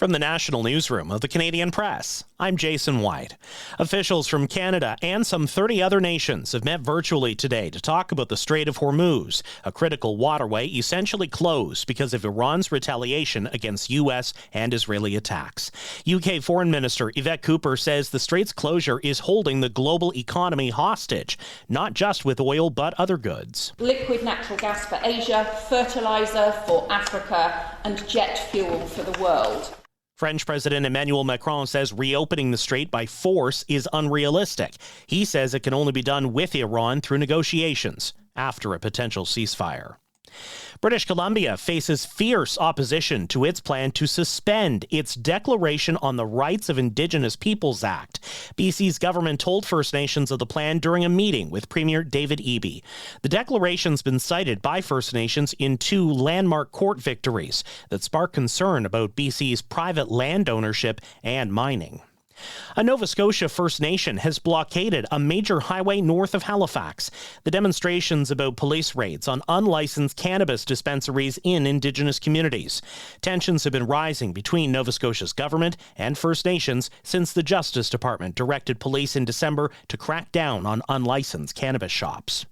From the National Newsroom of the Canadian Press, I'm Jason White. Officials from Canada and some 30 other nations have met virtually today to talk about the Strait of Hormuz, a critical waterway essentially closed because of Iran's retaliation against U.S. and Israeli attacks. UK Foreign Minister Yvette Cooper says the strait's closure is holding the global economy hostage, not just with oil but other goods. Liquid natural gas for Asia, fertilizer for Africa, and jet fuel for the world. French President Emmanuel Macron says reopening the strait by force is unrealistic. He says it can only be done with Iran through negotiations after a potential ceasefire. British Columbia faces fierce opposition to its plan to suspend its Declaration on the Rights of Indigenous Peoples Act. BC's government told First Nations of the plan during a meeting with Premier David Eby. The declaration's been cited by First Nations in two landmark court victories that spark concern about BC's private land ownership and mining. A Nova Scotia First Nation has blockaded a major highway north of Halifax. The demonstration's about police raids on unlicensed cannabis dispensaries in Indigenous communities. Tensions have been rising between Nova Scotia's government and First Nations since the Justice Department directed police in December to crack down on unlicensed cannabis shops.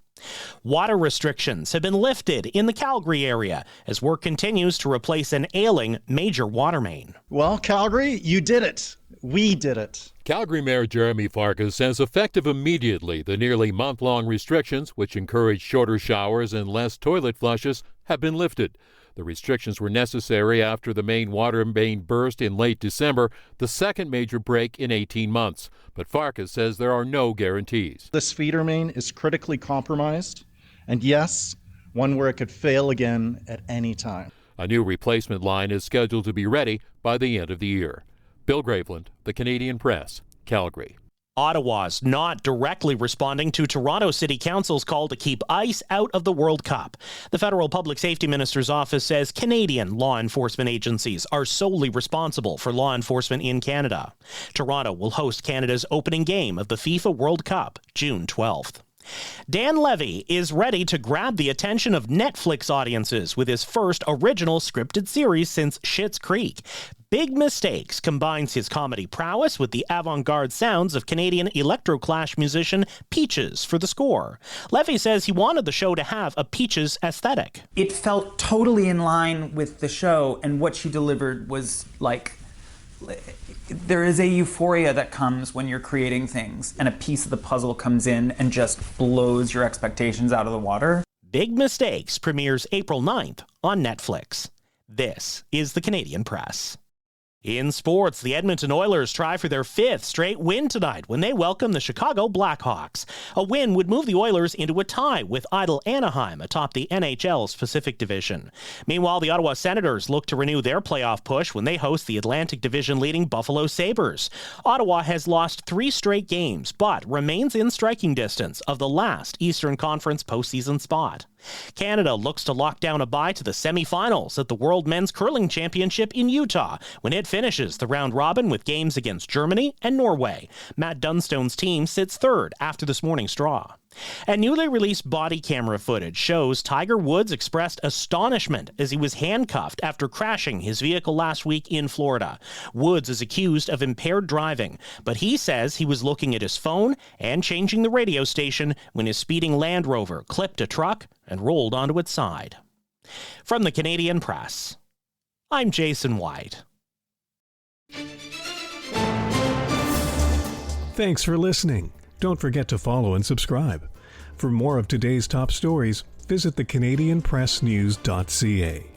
Water restrictions have been lifted in the Calgary area as work continues to replace an ailing major water main. Well, Calgary, you did it. We did it. Calgary Mayor Jeremy Farkas says effective immediately, the nearly month-long restrictions, which encourage shorter showers and less toilet flushes, have been lifted. The restrictions were necessary after the main water main burst in late December, the second major break in 18 months. But Farkas says there are no guarantees. This feeder main is critically compromised, and yes, one where it could fail again at any time. A new replacement line is scheduled to be ready by the end of the year. Bill Graveland, The Canadian Press, Calgary. Ottawa's not directly responding to Toronto City Council's call to keep ice out of the World Cup. The federal public safety minister's office says Canadian law enforcement agencies are solely responsible for law enforcement in Canada. Toronto will host Canada's opening game of the FIFA World Cup, June 12th. Dan Levy is ready to grab the attention of Netflix audiences with his first original scripted series since Schitt's Creek. Big Mistakes combines his comedy prowess with the avant-garde sounds of Canadian electroclash musician Peaches for the score. Levy says he wanted the show to have a Peaches aesthetic. It felt totally in line with the show, and what she delivered was like, there is a euphoria that comes when you're creating things and a piece of the puzzle comes in and just blows your expectations out of the water. Big Mistakes premieres April 9th on Netflix. This is the Canadian Press. In sports, the Edmonton Oilers try for their fifth straight win tonight when they welcome the Chicago Blackhawks. A win would move the Oilers into a tie with idle Anaheim atop the NHL's Pacific Division. Meanwhile, the Ottawa Senators look to renew their playoff push when they host the Atlantic Division-leading Buffalo Sabres. Ottawa has lost 3 straight games, but remains in striking distance of the last Eastern Conference postseason spot. Canada looks to lock down a bye to the semifinals at the World Men's Curling Championship in Utah when it finishes the round robin with games against Germany and Norway. Matt Dunstone's team sits third after this morning's draw. And newly released body camera footage shows Tiger Woods expressed astonishment as he was handcuffed after crashing his vehicle last week in Florida. Woods is accused of impaired driving, but he says he was looking at his phone and changing the radio station when his speeding Land Rover clipped a truck and rolled onto its side. From the Canadian Press, I'm Jason White. Thanks for listening. Don't forget to follow and subscribe. For more of today's top stories, visit thecanadianpressnews.ca.